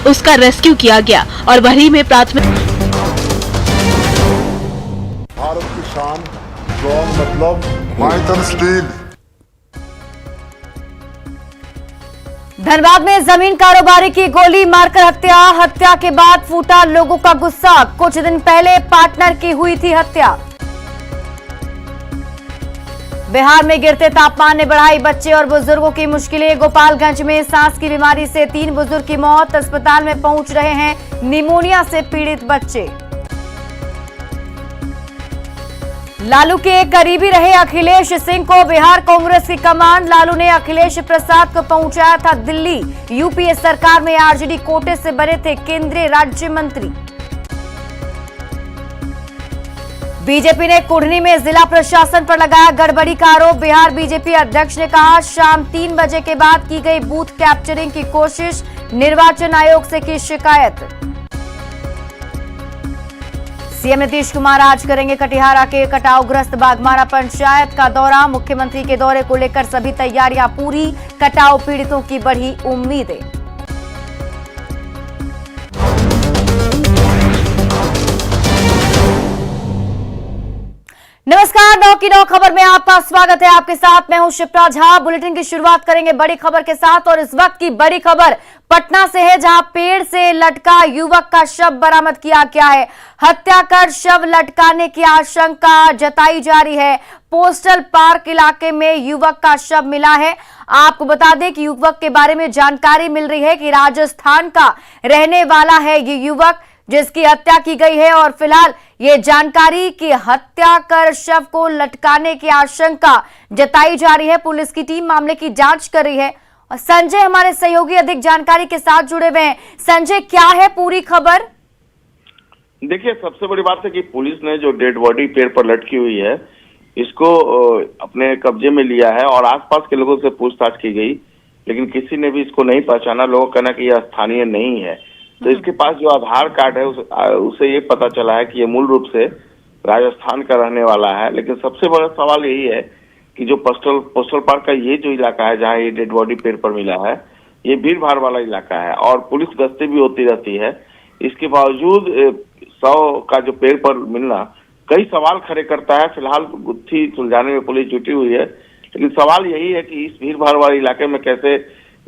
उसका रेस्क्यू किया गया और बरही में प्राथमिक। भारत की शान, स्ट्रॉन्ग मतलब माइटन स्टील। धनबाद में जमीन कारोबारी की गोली मारकर हत्या के बाद फूटा लोगों का गुस्सा। कुछ दिन पहले पार्टनर की हुई थी हत्या। बिहार में गिरते तापमान ने बढ़ाई बच्चे और बुजुर्गों की मुश्किलें। गोपालगंज में सांस की बीमारी से 3 बुजुर्ग की मौत। अस्पताल में पहुंच रहे हैं निमोनिया से पीड़ित बच्चे। लालू के करीबी रहे अखिलेश सिंह को बिहार कांग्रेस की कमान। लालू ने अखिलेश प्रसाद को पहुंचाया था दिल्ली। यूपीए सरकार में आरजेडी कोटे से बने थे केंद्रीय राज्य मंत्री। बीजेपी ने कुढ़नी में जिला प्रशासन पर लगाया गड़बड़ी का आरोप। बिहार बीजेपी अध्यक्ष ने कहा शाम 3 बजे के बाद की गई बूथ कैप्चरिंग की कोशिश। निर्वाचन आयोग से की शिकायत। सीएम नीतीश कुमार आज करेंगे कटिहारा के कटावग्रस्त बाघमारा पंचायत का दौरा। मुख्यमंत्री के दौरे को लेकर सभी तैयारियां पूरी। कटाव पीड़ितों की बढ़ी उम्मीदें। नमस्कार, 9 की 9 खबर में आपका स्वागत है। आपके साथ मैं हूं शिप्रा झा। बुलेटिन की शुरुआत करेंगे बड़ी खबर के साथ और इस वक्त की बड़ी खबर पटना से है, जहां पेड़ से लटका युवक का शव बरामद किया गया है। हत्या कर शव लटकाने की आशंका जताई जा रही है। पोस्टल पार्क इलाके में युवक का शव मिला है। आपको बता दें कि युवक के बारे में जानकारी मिल रही है कि राजस्थान का रहने वाला है ये युवक, जिसकी हत्या की गई है और फिलहाल ये जानकारी कि हत्या कर शव को लटकाने की आशंका जताई जा रही है। पुलिस की टीम मामले की जांच कर रही है और संजय हमारे सहयोगी अधिक जानकारी के साथ जुड़े हुए हैं। संजय, क्या है पूरी खबर? देखिए, सबसे बड़ी बात है कि पुलिस ने जो डेड बॉडी पेड़ पर लटकी हुई है इसको अपने कब्जे में लिया है और आसपास के लोगों से पूछताछ की गई, लेकिन किसी ने भी इसको नहीं पहचाना। लोगों का कहना कि यह स्थानीय नहीं है। तो इसके पास जो आधार कार्ड है उसे ये पता चला है कि ये मूल रूप से राजस्थान का रहने वाला है। लेकिन सबसे बड़ा सवाल यही है कि जो पोस्टल पार्क का ये जो इलाका है जहाँ ये डेड बॉडी पेड़ पर मिला है, ये भीड़ भाड़ वाला इलाका है और पुलिस गश्ती भी होती रहती है। इसके बावजूद 100 का जो पेड़ पर मिलना कई सवाल खड़े करता है। फिलहाल गुत्थी सुलझाने में पुलिस जुटी हुई है, लेकिन सवाल यही है कि इस भीड़ भाड़ वाले इलाके में कैसे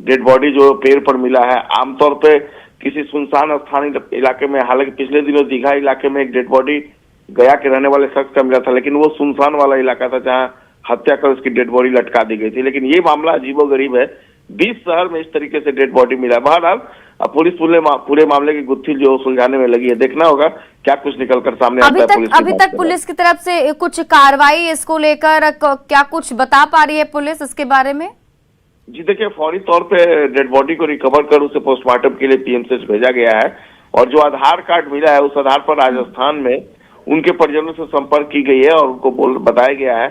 डेड बॉडी जो पेड़ पर मिला है। आमतौर पर किसी सुनसान स्थानीय इलाके में, हालांकि पिछले दिनों दीघा इलाके में एक डेड बॉडी गया के रहने वाले शख्स का मिला था, लेकिन वो सुनसान वाला इलाका था जहां हत्या कर उसकी डेड बॉडी लटका दी गई थी। लेकिन ये मामला अजीबोगरीब है, 20 शहर में इस तरीके से डेड बॉडी मिला। बहरहाल अब पुलिस पूरे मामले की गुत्थी जो सुलझाने में लगी है। देखना होगा क्या कुछ निकलकर सामने आता है। अभी तक पुलिस की तरफ से कुछ कार्रवाई इसको लेकर क्या कुछ बता पा रही है पुलिस इसके बारे में? जी देखिए, फौरी तौर पे डेड बॉडी को रिकवर कर उसे पोस्टमार्टम के लिए पीएमसीएच भेजा गया है और जो आधार कार्ड मिला है उस आधार पर राजस्थान में उनके परिजनों से संपर्क की गई है और उनको बताया गया है,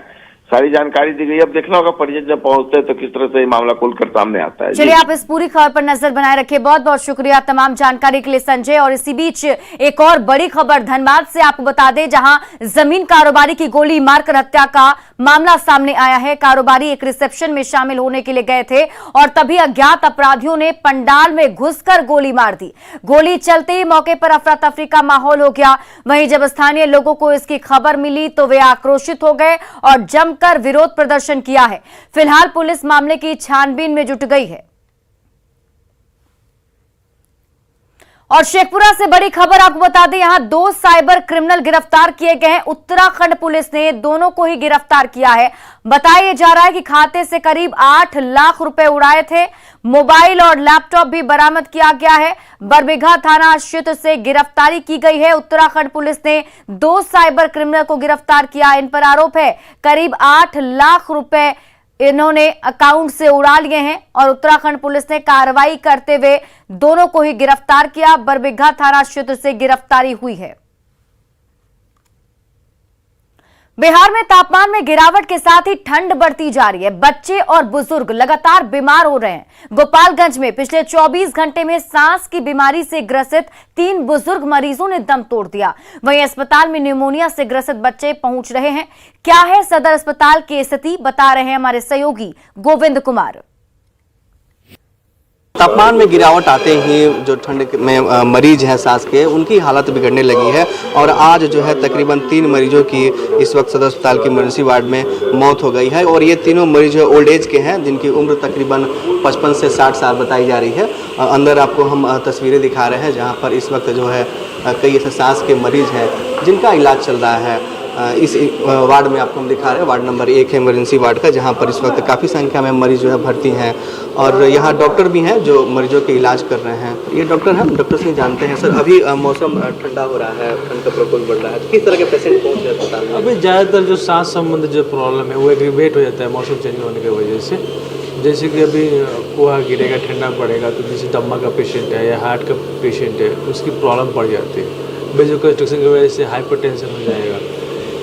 सारी जानकारी दी गई। अब देखना होगा परिजन जब पहुंचते हैं तो किस तरह से ये मामला खुलकर सामने आता है। चलिए, आप इस पूरी खबर पर नजर बनाए रखिए। बहुत बहुत शुक्रिया तमाम जानकारी के लिए संजय। और इसी बीच एक और बड़ी खबर धनबाद से आपको बता दें, जहां जमीन कारोबारी की गोली मारकर हत्या का मामला सामने आया है। कारोबारी एक रिसेप्शन में शामिल होने के लिए गए थे और तभी अज्ञात अपराधियों ने पंडाल में घुसकर गोली मार दी। गोली चलते ही मौके पर अफरा तफरी का माहौल हो गया। वहीं जब स्थानीय लोगों को इसकी खबर मिली तो वे आक्रोशित हो गए और जमकर विरोध प्रदर्शन किया है। फिलहाल पुलिस मामले की छानबीन में जुट गई है। और शेखपुरा से बड़ी खबर आपको बता दें, यहां 2 साइबर क्रिमिनल गिरफ्तार किए गए हैं। उत्तराखंड पुलिस ने दोनों को ही गिरफ्तार किया है। बताया जा रहा है कि खाते से करीब 8 लाख रुपए उड़ाए थे। मोबाइल और लैपटॉप भी बरामद किया गया है। बरबीघा थाना क्षेत्र से गिरफ्तारी की गई है। उत्तराखंड पुलिस ने 2 साइबर क्रिमिनल को गिरफ्तार किया। इन पर आरोप है करीब 8 लाख रुपए इन्होंने अकाउंट से उड़ा लिए हैं और उत्तराखंड पुलिस ने कार्रवाई करते हुए दोनों को ही गिरफ्तार किया। बरबीघा थाना क्षेत्र से गिरफ्तारी हुई है। बिहार में तापमान में गिरावट के साथ ही ठंड बढ़ती जा रही है। बच्चे और बुजुर्ग लगातार बीमार हो रहे हैं। गोपालगंज में पिछले 24 घंटे में सांस की बीमारी से ग्रसित 3 बुजुर्ग मरीजों ने दम तोड़ दिया। वहीं अस्पताल में निमोनिया से ग्रसित बच्चे पहुंच रहे हैं। क्या है सदर अस्पताल की स्थिति, बता रहे हैं हमारे सहयोगी गोविंद कुमार। तापमान में गिरावट आते ही जो ठंड में मरीज हैं सांस के, उनकी हालत बिगड़ने लगी है और आज जो है तकरीबन 3 मरीजों की इस वक्त सदर अस्पताल की इमरजेंसी वार्ड में मौत हो गई है और ये तीनों मरीज ओल्ड एज के हैं जिनकी उम्र तकरीबन 55 से 60 साल बताई जा रही है। अंदर आपको हम तस्वीरें दिखा रहे हैं जहाँ पर इस वक्त जो है कई ऐसे सांस के मरीज हैं जिनका इलाज चल रहा है। इस वार्ड में आपको हम दिखा रहे हैं, वार्ड नंबर 1 है इमरजेंसी वार्ड का, जहां पर इस वक्त काफ़ी संख्या में मरीज जो है भर्ती हैं और यहां डॉक्टर भी हैं जो मरीजों के इलाज कर रहे हैं। ये डॉक्टर हैं, डॉक्टर से जानते हैं। सर, अभी मौसम ठंडा हो रहा है, ठंड का प्रकोप बढ़ रहा है, किस तरह के पेशेंट पहुँच रहे हैं अस्पताल में? अभी ज़्यादातर जो सांस संबंधी जो प्रॉब्लम है वो एग्रीवेट हो जाता है मौसम चेंज होने की वजह से। जैसे कि अभी कोहा गिरेगा, ठंडा पड़ेगा तो जैसे दम्मा का पेशेंट है या हार्ट का पेशेंट है उसकी प्रॉब्लम बढ़ जाती है। बेजो कंस्ट्रक्शन की वजह से हाइपरटेंशन हो जाएगा,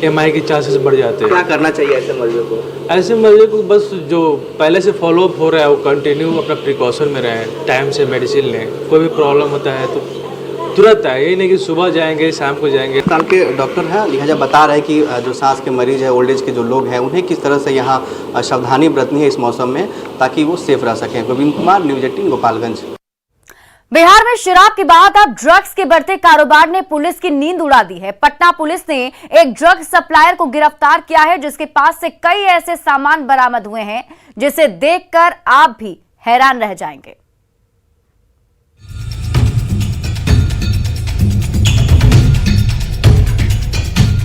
MI के चांसेस बढ़ जाते हैं। क्या करना चाहिए ऐसे मरीजों को? ऐसे मरीजों को बस जो पहले से फॉलोअप हो रहा है वो कंटिन्यू अपना प्रिकॉशन में रहें, टाइम से मेडिसिन लें। कोई भी प्रॉब्लम होता है तो तुरंत आए, ये नहीं कि सुबह जाएंगे शाम को जाएंगे। अस्पताल के डॉक्टर हैं, लिहाजा बता रहे हैं कि जो सांस के मरीज है, ओल्ड एज के जो लोग हैं, उन्हें किस तरह से यहाँ सावधानी बरतनी है इस मौसम में ताकि वो सेफ रह सकें। गोविंद कुमार, न्यूज़ 18 गोपालगंज। बिहार में शराब के बाद अब ड्रग्स के बढ़ते कारोबार ने पुलिस की नींद उड़ा दी है। पटना पुलिस ने एक ड्रग सप्लायर को गिरफ्तार किया है जिसके पास से कई ऐसे सामान बरामद हुए हैं जिसे देखकर आप भी हैरान रह जाएंगे।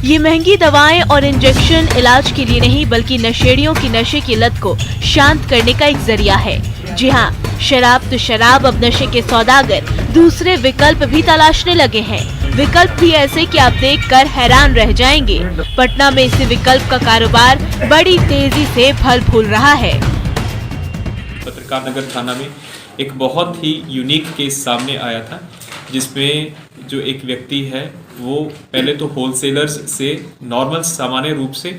ये महंगी दवाएं और इंजेक्शन इलाज के लिए नहीं बल्कि नशेड़ियों की नशे की लत को शांत करने का एक जरिया है। जी हाँ, शराब तो शराब, अब नशे के सौदागर दूसरे विकल्प भी तलाशने लगे हैं। विकल्प भी ऐसे कि आप देखकर हैरान रह जाएंगे। पटना में इसी विकल्प का कारोबार बड़ी तेजी से फल फूल रहा है। पत्रकार नगर थाना में एक बहुत ही यूनिक केस सामने आया था जिसमें जो एक व्यक्ति है वो पहले तो होलसेलर्स से नॉर्मल सामान्य रूप से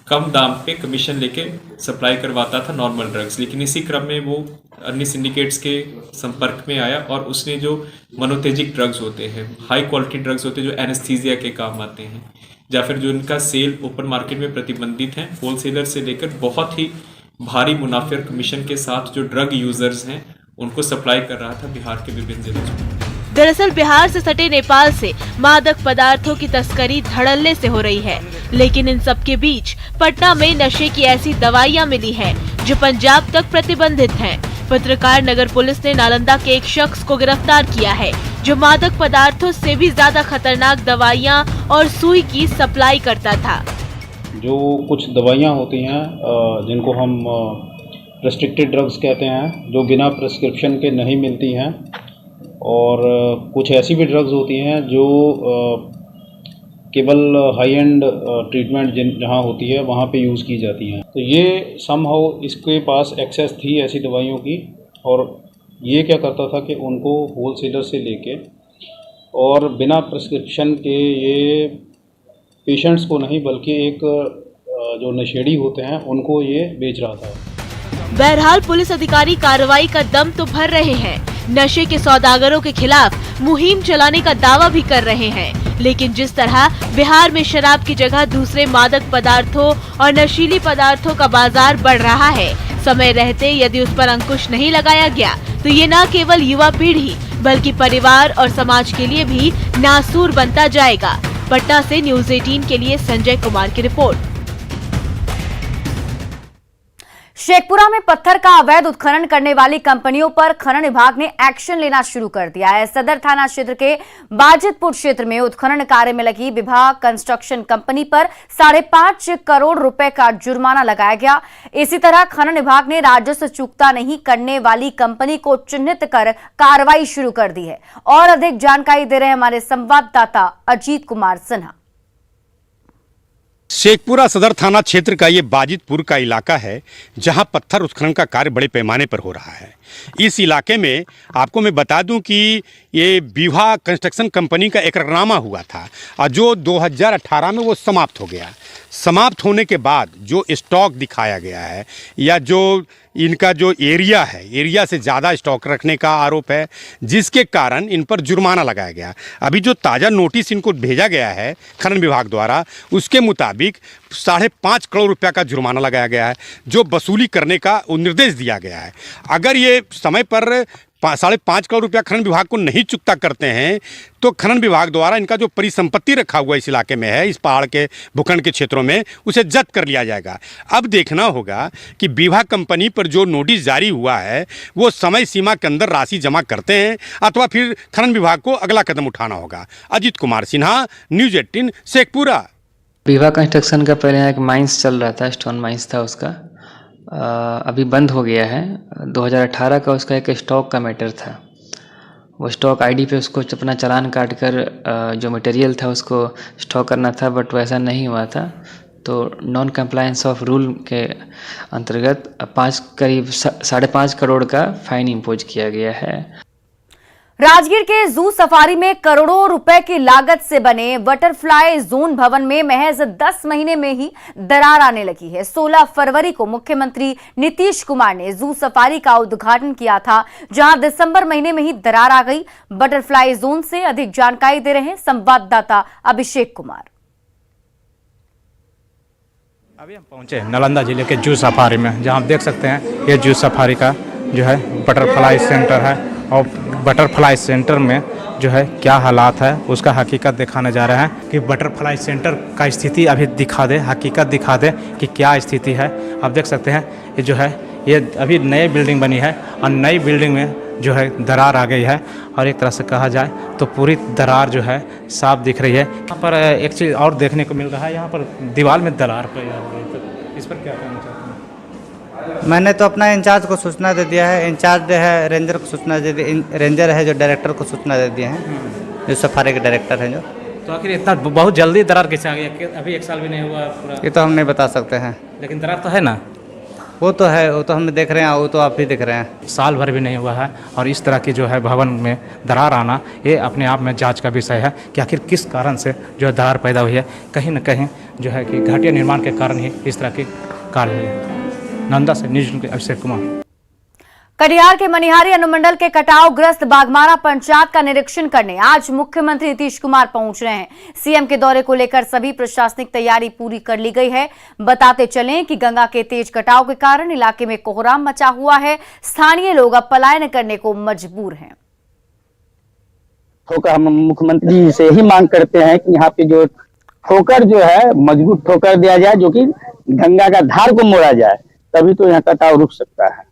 कम दाम पे कमीशन लेके सप्लाई करवाता था नॉर्मल ड्रग्स, लेकिन इसी क्रम में वो अन्य सिंडिकेट्स के संपर्क में आया और उसने जो मनोतेजिक ड्रग्स होते हैं, हाई क्वालिटी ड्रग्स होते हैं जो एनेस्थीसिया के काम आते हैं या फिर जो इनका सेल ओपन मार्केट में प्रतिबंधित है, होलसेलर से लेकर बहुत ही भारी मुनाफे और कमीशन के साथ जो ड्रग यूजर्स हैं उनको सप्लाई कर रहा था बिहार के विभिन्न जिलों में। दरअसल बिहार से सटे नेपाल से मादक पदार्थों की तस्करी धड़ल्ले से हो रही है, लेकिन इन सब के बीच पटना में नशे की ऐसी दवाइयां मिली हैं जो पंजाब तक प्रतिबंधित हैं। पत्रकार नगर पुलिस ने नालंदा के एक शख्स को गिरफ्तार किया है जो मादक पदार्थों से भी ज्यादा खतरनाक दवाइयां और सुई की सप्लाई करता था। जो कुछ दवाइयां होती हैं जिनको हम रेस्ट्रिक्टेड ड्रग्स कहते हैं, जो बिना प्रिस्क्रिप्शन के नहीं मिलती हैं, और कुछ ऐसी भी ड्रग्स होती हैं जो केवल हाई एंड ट्रीटमेंट जहाँ होती है वहाँ पे यूज़ की जाती हैं। तो ये समहाउ इसके पास एक्सेस थी ऐसी दवाइयों की, और ये क्या करता था कि उनको होलसेलर से लेके और बिना प्रिस्क्रिप्शन के ये पेशेंट्स को नहीं बल्कि एक जो नशेड़ी होते हैं उनको ये बेच रहा था। बहरहाल पुलिस अधिकारी कार्रवाई का दम तो भर रहे हैं, नशे के सौदागरों के खिलाफ मुहिम चलाने का दावा भी कर रहे हैं, लेकिन जिस तरह बिहार में शराब की जगह दूसरे मादक पदार्थों और नशीली पदार्थों का बाजार बढ़ रहा है, समय रहते यदि उस पर अंकुश नहीं लगाया गया तो ये न केवल युवा पीढ़ी बल्कि परिवार और समाज के लिए भी नासूर बनता जाएगा। पटना से न्यूज़ 18 के लिए संजय कुमार की रिपोर्ट। शेखपुरा में पत्थर का अवैध उत्खनन करने वाली कंपनियों पर खनन विभाग ने एक्शन लेना शुरू कर दिया है। सदर थाना क्षेत्र के बाजितपुर क्षेत्र में उत्खनन कार्य में लगी विभाग कंस्ट्रक्शन कंपनी पर 5.5 करोड़ रुपए का जुर्माना लगाया गया। इसी तरह खनन विभाग ने राजस्व चूकता नहीं करने वाली कंपनी को चिन्हित कर कार्रवाई शुरू कर दी है। और अधिक जानकारी दे रहे हैं हमारे संवाददाता अजीत कुमार सिन्हा। शेखपुरा सदर थाना क्षेत्र का ये बाजितपुर का इलाका है जहां पत्थर उत्खनन का कार्य बड़े पैमाने पर हो रहा है। इस इलाके में आपको मैं बता दूं कि ये विवाह कंस्ट्रक्शन कंपनी का एकरारनामा हुआ था और जो 2018 में वो समाप्त हो गया। समाप्त होने के बाद जो स्टॉक दिखाया गया है या जो इनका जो एरिया है, एरिया से ज़्यादा स्टॉक रखने का आरोप है, जिसके कारण इन पर जुर्माना लगाया गया। अभी जो ताज़ा नोटिस इनको भेजा गया है खनन विभाग द्वारा, उसके मुताबिक 5.5 करोड़ रुपया का जुर्माना लगाया गया है, जो वसूली करने का निर्देश दिया गया है। अगर ये समय पर 5.5 करोड़ रुपया खनन विभाग को नहीं चुकता करते हैं तो खनन विभाग द्वारा इनका जो परिसंपत्ति रखा हुआ इस इलाके में है, इस पहाड़ के भूखंड के क्षेत्रों में, उसे जब्त कर लिया जाएगा। अब देखना होगा कि बीवा कंपनी पर जो नोटिस जारी हुआ है वो समय सीमा के अंदर राशि जमा करते हैं अथवा फिर खनन विभाग को अगला कदम उठाना होगा। अजीत कुमार सिन्हा, न्यूज़ 18, शेखपुरा। बीवा कंस्ट्रक्शन का पहले यहाँ एक माइंस चल रहा था, स्टोन माइंस था उसका, अभी बंद हो गया है। 2018 का उसका एक स्टॉक का मैटर था, वो स्टॉक आईडी पे उसको अपना चालान काट कर जो मटेरियल था उसको स्टॉक करना था, बट वैसा नहीं हुआ था। तो नॉन कंप्लायंस ऑफ रूल के अंतर्गत करीब 5.5 करोड़ का फाइन इम्पोज किया गया है। राजगीर के जू सफारी में करोड़ों रुपए की लागत से बने बटरफ्लाई जोन भवन में महज 10 महीने में ही दरार आने लगी है। 16 फरवरी को मुख्यमंत्री नीतीश कुमार ने जू सफारी का उद्घाटन किया था, जहां दिसंबर महीने में ही दरार आ गई। बटरफ्लाई जोन से अधिक जानकारी दे रहे हैं संवाददाता अभिषेक कुमार। अभी हम पहुंचे नालंदा जिले के जू सफारी में, जहां आप देख सकते हैं ये जू सफारी का जो है बटरफ्लाई सेंटर है, और बटरफ्लाई सेंटर में जो है क्या हालात है उसका हकीकत दिखाने जा रहे हैं कि बटरफ्लाई सेंटर का स्थिति अभी दिखा दे, हकीकत दिखा दे कि क्या स्थिति है। आप देख सकते हैं ये जो है ये अभी नई बिल्डिंग बनी है और नई बिल्डिंग में जो है दरार आ गई है, और एक तरह से कहा जाए तो पूरी दरार जो है साफ दिख रही है। यहाँ पर एक चीज़ और देखने को मिल रहा है, यहाँ पर दीवार में दरार पर इस पर क्या कहना चाहते हैं? मैंने तो अपना इंचार्ज को सूचना दे दिया है, इंचार्ज है रेंजर को सूचना दे दी, रेंजर है जो डायरेक्टर को सूचना दे दिए हैं, जो सफारी के डायरेक्टर हैं जो। तो आखिर इतना बहुत जल्दी दरार कैसे आ गया? अभी 1 साल भी नहीं हुआ पूरा। ये तो हम नहीं बता सकते हैं, लेकिन दरार तो है ना। वो तो है, वो तो हम देख रहे हैं, वो तो आप भी देख रहे हैं। साल भर भी नहीं हुआ है और इस तरह की जो है भवन में दरार आना, ये अपने आप में जांच का विषय है कि आखिर किस कारण से जो है दरार पैदा हुई है। कहीं न कहीं जो है कि घटिया निर्माण के कारण ही इस तरह की कार्य हुई है। नालंदा से न्यूज़ अभिषेक कुमार। कटिहार के मनिहारी अनुमंडल के कटावग्रस्त बागमारा पंचायत का निरीक्षण करने आज मुख्यमंत्री नीतीश कुमार पहुंच रहे हैं। सीएम के दौरे को लेकर सभी प्रशासनिक तैयारी पूरी कर ली गई है। बताते चलें कि गंगा के तेज कटाव के कारण इलाके में कोहराम मचा हुआ है। स्थानीय लोग अब पलायन करने को मजबूर हैं। हम मुख्यमंत्री से ही मांग करते हैं कि यहाँ पे जो ठोकर जो है मजबूत ठोकर दिया जाए, जो कि गंगा का धार को मोड़ा जाए, तभी तो यहाँ कटाव रुक सकता है।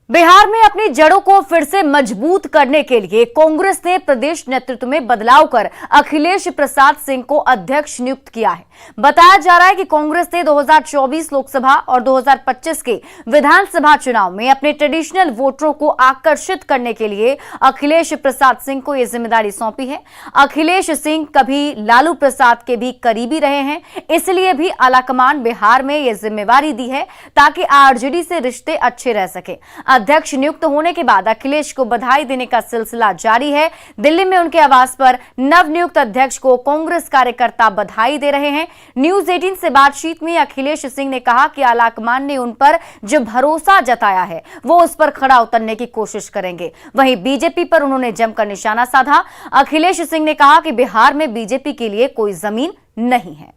बिहार में अपनी जड़ों को फिर से मजबूत करने के लिए कांग्रेस ने प्रदेश नेतृत्व में बदलाव कर अखिलेश प्रसाद सिंह को अध्यक्ष नियुक्त किया है। बताया जा रहा है कि कांग्रेस ने 2024 लोकसभा और 2025 के विधानसभा चुनाव में अपने ट्रेडिशनल वोटरों को आकर्षित करने के लिए अखिलेश प्रसाद सिंह को यह जिम्मेदारी सौंपी है। अखिलेश सिंह कभी लालू प्रसाद के भी करीबी रहे हैं, इसलिए भी आलाकमान बिहार में यह जिम्मेवारी दी है ताकि आरजेडी से रिश्ते अच्छे रह सके। अध्यक्ष नियुक्त होने के बाद अखिलेश को बधाई देने का सिलसिला जारी है। दिल्ली में उनके आवास पर नवनियुक्त अध्यक्ष को कांग्रेस कार्यकर्ता बधाई दे रहे हैं। न्यूज़ 18 से बातचीत में अखिलेश सिंह ने कहा कि आलाकमान ने उन पर जो भरोसा जताया है वो उस पर खड़ा उतरने की कोशिश करेंगे। वहीं बीजेपी पर उन्होंने जमकर निशाना साधा। अखिलेश सिंह ने कहा कि बिहार में बीजेपी के लिए कोई जमीन नहीं है।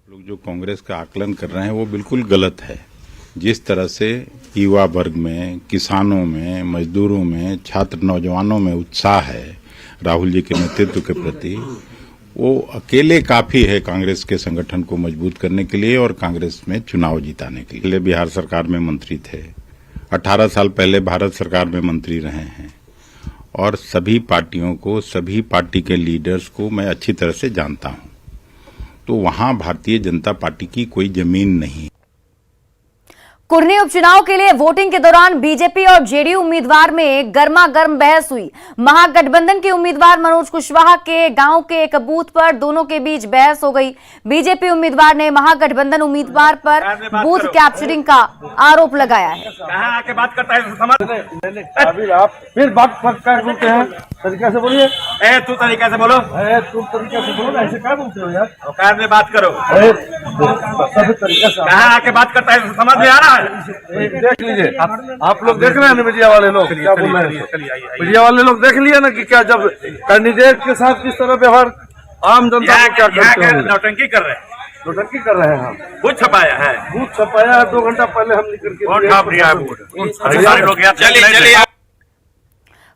लोग जो कांग्रेस का आकलन कर रहे हैं वो बिल्कुल गलत है। जिस तरह से युवा वर्ग में, किसानों में, मजदूरों में, छात्र नौजवानों में उत्साह है राहुल जी के नेतृत्व के प्रति, वो अकेले काफी है कांग्रेस के संगठन को मजबूत करने के लिए और कांग्रेस में चुनाव जिताने के लिए। बिहार सरकार में मंत्री थे, 18 साल पहले भारत सरकार में मंत्री रहे हैं और सभी पार्टियों को, सभी पार्टी के लीडर्स को मैं अच्छी तरह से जानता हूं। तो वहां भारतीय जनता पार्टी की कोई जमीन नहीं। कुर्नी उपचुनाव के लिए वोटिंग के दौरान बीजेपी और जेडीयू उम्मीदवार में गर्मागर्म बहस हुई। महागठबंधन के उम्मीदवार मनोज कुशवाहा के गांव के एक बूथ पर दोनों के बीच बहस हो गई। बीजेपी उम्मीदवार ने महागठबंधन उम्मीदवार पर बूथ कैप्चरिंग का आरोप लगाया है। कहां आके बात करता है? अभी आप फिर बात करते हैं, तरीके से बोलिए। तू तरीके से बोलो, तू तरीके से बोलो, ऐसे क्या बोलते हो यार? औकात में बात करो। कहां आके बात करता है, समझ में आ रहा है? देख लीजिए, आप लोग देख रहे हैं ना, मीडिया वाले लोग क्या बोल रहे हैं। मीडिया वाले लोग देख लिए ना कि क्या जब कैंडिडेट के साथ किस तरह व्यवहार आम जनता को क्या करते हैं? नौटंकी कर रहे हैं। नौटंकी कर रहे हैं हम। बूथ छपाया है, बूथ छपाया है, 2 घंटा पहले हम निकल के कौन छाप रहा है बूथ? सारे लोग यहाँ चलिए।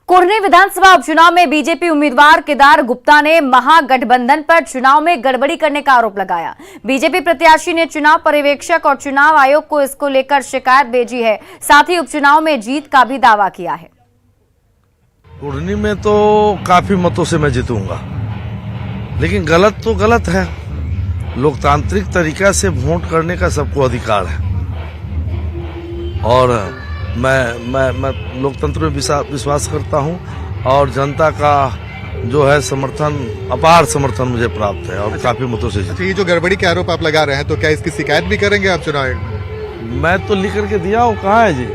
कुढ़नी विधानसभा उपचुनाव में बीजेपी उम्मीदवार केदार गुप्ता ने महागठबंधन पर चुनाव में गड़बड़ी करने का आरोप लगाया। बीजेपी प्रत्याशी ने चुनाव पर्यवेक्षक और चुनाव आयोग को इसको लेकर शिकायत भेजी है। साथ ही उपचुनाव में जीत का भी दावा किया है। कुढ़नी में तो काफी मतों से मैं जीतूंगा, लेकिन गलत तो गलत है। लोकतांत्रिक तरीका से वोट करने का सबको अधिकार है और मैं लोकतंत्र में विश्वास करता हूं और जनता का जो है समर्थन, अपार समर्थन मुझे प्राप्त है और काफी मतों से। अच्छा, ये जो गड़बड़ी के आरोप आप लगा रहे हैं, तो क्या इसकी शिकायत भी करेंगे आप चुनाव आयोग में? मैं तो लिख करके दिया हूँ। कहाँ है जी?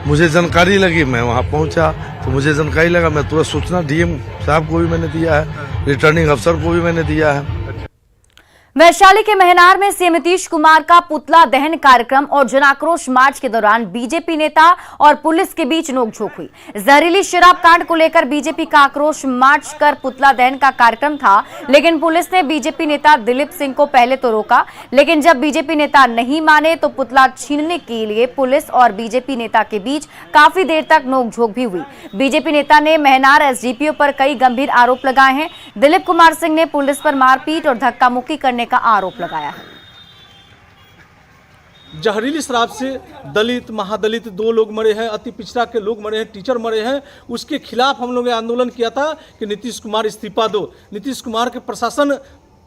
मुझे जानकारी लगी, मैं वहाँ पहुँचा तो मुझे जानकारी लगा, मैं तुरंत सूचना डीएम साहब को भी मैंने दिया है, रिटर्निंग अफसर को भी मैंने दिया है। वैशाली के महनार में सीएम नीतीश कुमार का पुतला दहन कार्यक्रम और जनाक्रोश मार्च के दौरान बीजेपी नेता और पुलिस के बीच नोकझोंक हुई। जहरीली शराब कांड को लेकर बीजेपी का आक्रोश मार्च कर पुतला दहन का कार्यक्रम था, लेकिन पुलिस ने बीजेपी नेता दिलीप सिंह को पहले तो रोका, लेकिन जब बीजेपी नेता नहीं माने तो पुतला छीनने के लिए पुलिस और बीजेपी नेता के बीच काफी देर तक नोकझोंक भी हुई। बीजेपी नेता ने महनार एसडीपीओ पर कई गंभीर आरोप लगाए हैं। दिलीप कुमार सिंह ने पुलिस पर मारपीट और धक्का मुक्की करने का आरोप लगाया है। जहरीली शराब से दलित, महादलित 2 लोग मरे हैं, अति पिछड़ा के लोग मरे हैं, टीचर मरे हैं। उसके खिलाफ हम लोगों ने आंदोलन किया था कि नीतीश कुमार इस्तीफा दो। नीतीश कुमार के प्रशासन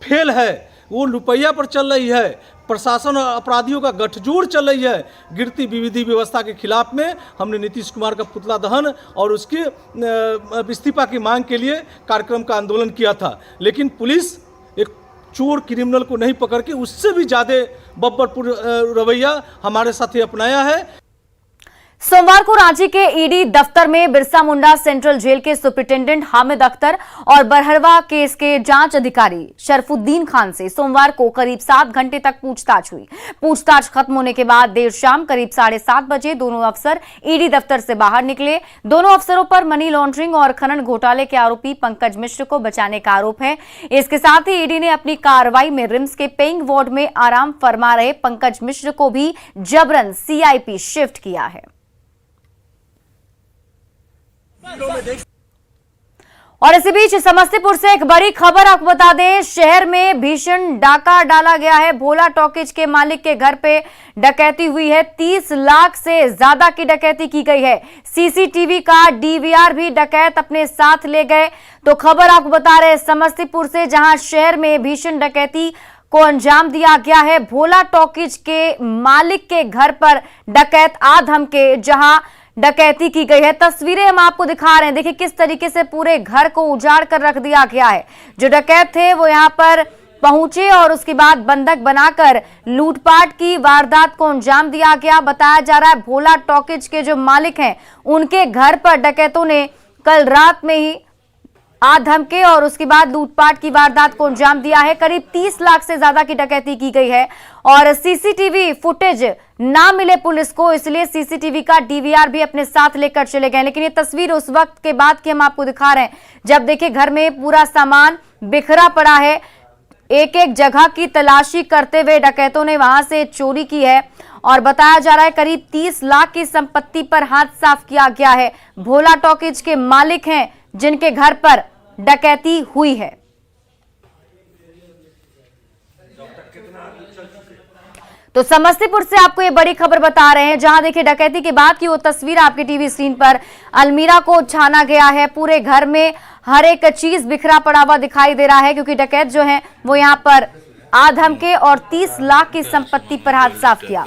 फेल है, वो रुपया पर चल रही है, प्रशासन और अपराधियों का गठजोड़ चल रही है। गिरती विधि व्यवस्था के खिलाफ में हमने नीतीश कुमार का पुतला दहन और उसके इस्तीफा की मांग के लिए कार्यक्रम का आंदोलन किया था, लेकिन पुलिस एक चोर क्रिमिनल को नहीं पकड़ के उससे भी ज्यादा बब्बरपुर रवैया हमारे साथ ही अपनाया है। सोमवार को रांची के ईडी दफ्तर में बिरसा मुंडा सेंट्रल जेल के सुपरिटेंडेंट हामिद अख्तर और बरहरवा केस के जांच अधिकारी शरफुद्दीन खान से सोमवार को करीब 7 घंटे तक पूछताछ हुई। पूछताछ खत्म होने के बाद देर शाम करीब 7:30 बजे दोनों अफसर ईडी दफ्तर से बाहर निकले। दोनों अफसरों पर मनी लॉन्ड्रिंग और खनन घोटाले के आरोपी पंकज मिश्र को बचाने का आरोप है। इसके साथ ही ईडी ने अपनी कार्रवाई में रिम्स के पेइंग वार्ड में आराम फरमा रहे पंकज मिश्र को भी जबरन सीआईपी शिफ्ट किया है। और इसी बीच समस्तीपुर से एक बड़ी खबर आपको बता दें, शहर में भीषण डाका डाला गया है। भोला टॉकीज के मालिक के घर पे डकैती हुई है। 30 लाख से ज्यादा की डकैती की गई है। सीसीटीवी का डीवीआर भी डकैत अपने साथ ले गए। तो खबर आपको बता रहे समस्तीपुर से, जहां शहर में भीषण डकैती को अंजाम दिया गया है। भोला टॉकीज के मालिक के घर पर डकैत आ धमके, जहां डकैती की गई है। तस्वीरें हम आपको दिखा रहे हैं, देखिए किस तरीके से पूरे घर को उजाड़ कर रख दिया गया है। जो डकैत थे वो यहां पर पहुंचे और उसके बाद बंधक बनाकर लूटपाट की वारदात को अंजाम दिया गया। बताया जा रहा है भोला टॉकीज के जो मालिक हैं उनके घर पर डकैतों ने कल रात में ही आ धमके और उसके बाद लूटपाट की वारदात को अंजाम दिया है। करीब 30 लाख से ज्यादा की डकैती की गई है और सीसीटीवी फुटेज ना मिले पुलिस को, इसलिए सीसीटीवी का डीवीआर भी अपने साथ लेकर चले गए। लेकिन ये तस्वीर उस वक्त के बाद की हम आपको दिखा रहे हैं जब देखिए घर में पूरा सामान बिखरा पड़ा है। एक एक जगह की तलाशी करते हुए डकैतों ने वहां से चोरी की है और बताया जा रहा है करीब 30 लाख की संपत्ति पर हाथ साफ किया गया है। भोला टॉकीज के मालिक हैं जिनके घर पर डकैती हुई है। तो समस्तीपुर से आपको ये बड़ी खबर बता रहे हैं, जहां देखिए डकैती के बाद की वो तस्वीर आपके टीवी स्क्रीन पर। अलमीरा को छाना गया है, पूरे घर में हर एक चीज बिखरा पड़ा हुआ दिखाई दे रहा है, क्योंकि डकैत जो है वो यहां पर आ धमके और 30 लाख की संपत्ति पर हाथ साफ किया।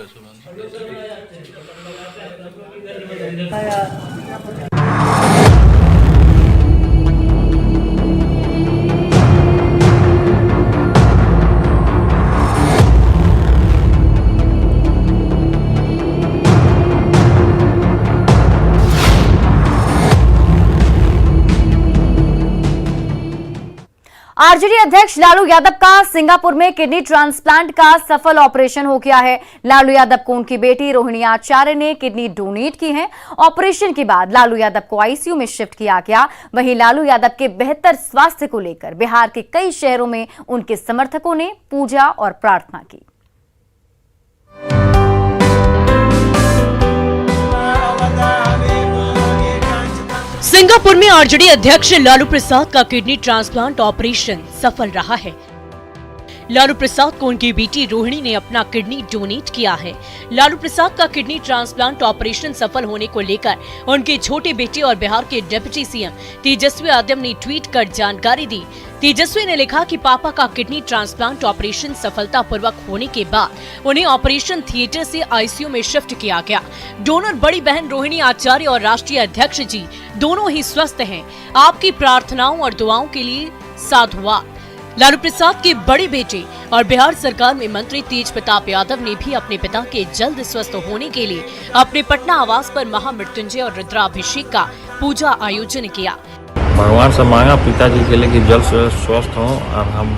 आरजेडी अध्यक्ष लालू यादव का सिंगापुर में किडनी ट्रांसप्लांट का सफल ऑपरेशन हो गया है। लालू यादव को उनकी बेटी रोहिणी आचार्य ने किडनी डोनेट की है। ऑपरेशन के बाद लालू यादव को आईसीयू में शिफ्ट किया गया। वहीं लालू यादव के बेहतर स्वास्थ्य को लेकर बिहार के कई शहरों में उनके समर्थकों ने पूजा और प्रार्थना की। सिंगापुर में आरजेडी अध्यक्ष लालू प्रसाद का किडनी ट्रांसप्लांट ऑपरेशन सफल रहा है। लालू प्रसाद को उनकी बेटी रोहिणी ने अपना किडनी डोनेट किया है। लालू प्रसाद का किडनी ट्रांसप्लांट ऑपरेशन सफल होने को लेकर उनके छोटे बेटे और बिहार के डिप्टी सीएम तेजस्वी यादव ने ट्वीट कर जानकारी दी। तेजस्वी ने लिखा कि पापा का किडनी ट्रांसप्लांट ऑपरेशन सफलतापूर्वक होने के बाद उन्हें ऑपरेशन थिएटर से आईसीयू में शिफ्ट किया गया। डोनर बड़ी बहन रोहिणी आचार्य और राष्ट्रीय अध्यक्ष जी दोनों ही स्वस्थ हैं। आपकी प्रार्थनाओं और दुआओं के लिए साधुवाद। लालू प्रसाद के बड़े बेटे और बिहार सरकार में मंत्री तेज प्रताप यादव ने भी अपने पिता के जल्द स्वस्थ होने के लिए अपने पटना आवास पर महामृत्युंजय और रुद्राभिषेक का पूजा आयोजन किया। भगवान से मांगा पिताजी के लिए कि जल्द से जल्द स्वस्थ हों और हम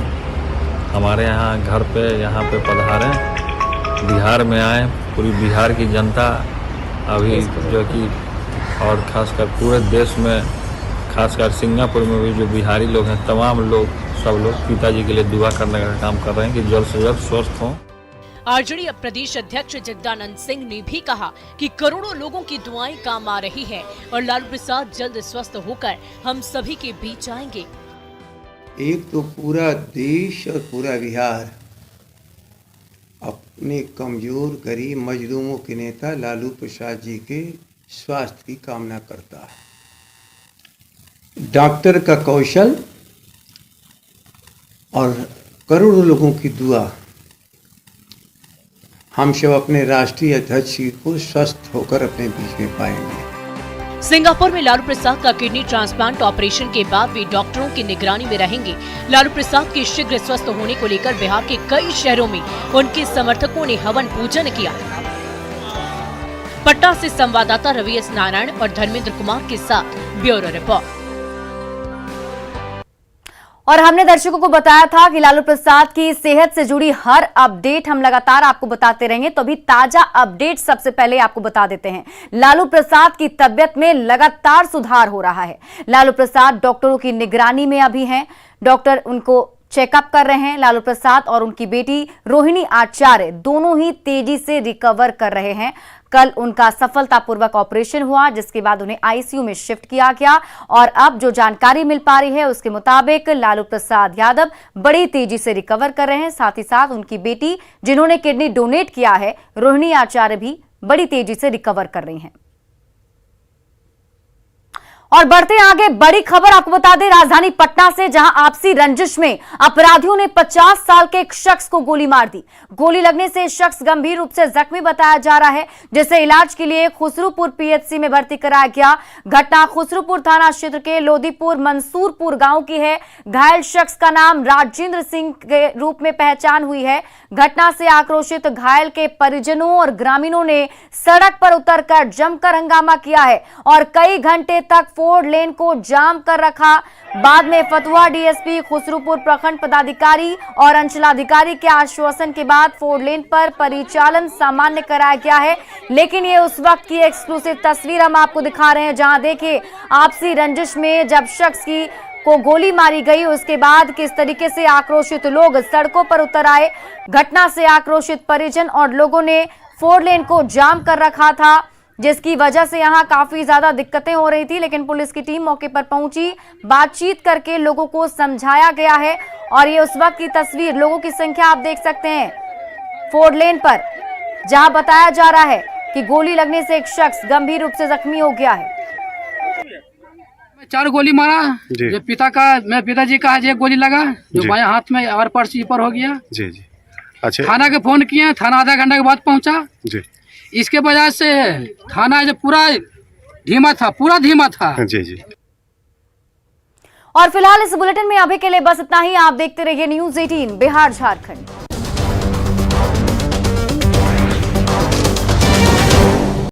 हमारे यहाँ घर पे यहाँ पे पधारें, बिहार में आए। पूरी बिहार की जनता अभी जो कि और खासकर पूरे देश में, खासकर सिंगापुर में भी जो बिहारी लोग हैं, तमाम लोग सब लोग पिताजी के लिए दुआ करने का काम कर रहे हैं कि जल्द से जल्द स्वस्थ हों। आरजेडी प्रदेश अध्यक्ष जगदानंद सिंह ने भी कहा कि करोड़ों लोगों की दुआएं काम आ रही है और लालू प्रसाद जल्द स्वस्थ होकर हम सभी के बीच आएंगे। एक तो पूरा देश और पूरा बिहार अपने कमजोर गरीब मजलूमों के नेता लालू प्रसाद जी के स्वास्थ्य की कामना करता है। डॉक्टर का कौशल और करोड़ों लोगों की दुआ हम सब अपने राष्ट्रीय अध्यक्ष को स्वस्थ होकर अपने बीच में पाएंगे। सिंगापुर में लालू प्रसाद का किडनी ट्रांसप्लांट ऑपरेशन के बाद वे डॉक्टरों की निगरानी में रहेंगे। लालू प्रसाद के शीघ्र स्वस्थ होने को लेकर बिहार के कई शहरों में उनके समर्थकों ने हवन पूजन किया। पटना से संवाददाता रवि एस नारायण और धर्मेंद्र कुमार के साथ ब्यूरो रिपोर्ट। और हमने दर्शकों को बताया था कि लालू प्रसाद की सेहत से जुड़ी हर अपडेट हम लगातार आपको बताते रहेंगे। तो अभी ताजा अपडेट सबसे पहले आपको बता देते हैं। लालू प्रसाद की तबियत में लगातार सुधार हो रहा है। लालू प्रसाद डॉक्टरों की निगरानी में अभी हैं। डॉक्टर उनको चेकअप कर रहे हैं। लालू प्रसाद और उनकी बेटी रोहिणी आचार्य दोनों ही तेजी से रिकवर कर रहे हैं। कल उनका सफलतापूर्वक ऑपरेशन हुआ, जिसके बाद उन्हें आईसीयू में शिफ्ट किया गया और अब जो जानकारी मिल पा रही है उसके मुताबिक लालू प्रसाद यादव बड़ी तेजी से रिकवर कर रहे हैं। साथ ही साथ उनकी बेटी जिन्होंने किडनी डोनेट किया है, रोहिणी आचार्य, भी बड़ी तेजी से रिकवर कर रही हैं। और बढ़ते आगे, बड़ी खबर आपको बता दें राजधानी पटना से, जहां आपसी रंजिश में अपराधियों ने 50 साल के एक शख्स को गोली मार दी। गोली लगने से शख्स गंभीर रूप से जख्मी बताया जा रहा है, जिसे इलाज के लिए खुसरूपुर पीएचसी में भर्ती कराया गया। घटना खुसरूपुर थाना क्षेत्र के लोदीपुर मंसूरपुर गांव की है। घायल शख्स का नाम राजेंद्र सिंह के रूप में पहचान हुई है। घटना से आक्रोशित घायल के परिजनों और ग्रामीणों ने सड़क पर उतरकर जमकर हंगामा किया है और कई घंटे तक फोर लेन को जाम कर रखा। बाद में फतुहा डीएसपी, खुसरूपुर प्रखंड पदाधिकारी और अंचलाधिकारी के आश्वासन के बाद फोर लेन पर परिचालन सामान्य कराया गया है। लेकिन ये उस वक्त की एक्सक्लूसिव तस्वीर हम आपको दिखा रहे हैं, जहां देखिए आपसी रंजिश में जब शख्स को गोली मारी गई, उसके बाद किस तरीके से आक्रोशित लोग सड़कों पर उतर आए। घटना से आक्रोशित परिजन और लोगों ने फोर लेन को जाम कर रखा था, जिसकी वजह से यहां काफी ज्यादा दिक्कतें हो रही थी। लेकिन पुलिस की टीम मौके पर पहुंची, बातचीत करके लोगों को समझाया गया है। और ये उस वक्त की तस्वीर, लोगों की संख्या आप देख सकते हैं फोर लेन पर, जहां बताया जा रहा है कि गोली लगने से एक शख्स गंभीर रूप से जख्मी हो गया है। 4 गोली मारा जो पिताजी का एक गोली लगा, जो बाएं हाथ में और पर्स ऊपर हो गया। जी जी। अच्छा, थाना के फोन किए, थाना आधा घंटे के बाद पहुंचा। जी। इसके वजह से थाना जो पूरा धीमा था। जी जी। और फिलहाल इस बुलेटिन में अभी के लिए बस इतना ही। आप देखते रहिए न्यूज़ 18 बिहार झारखंड।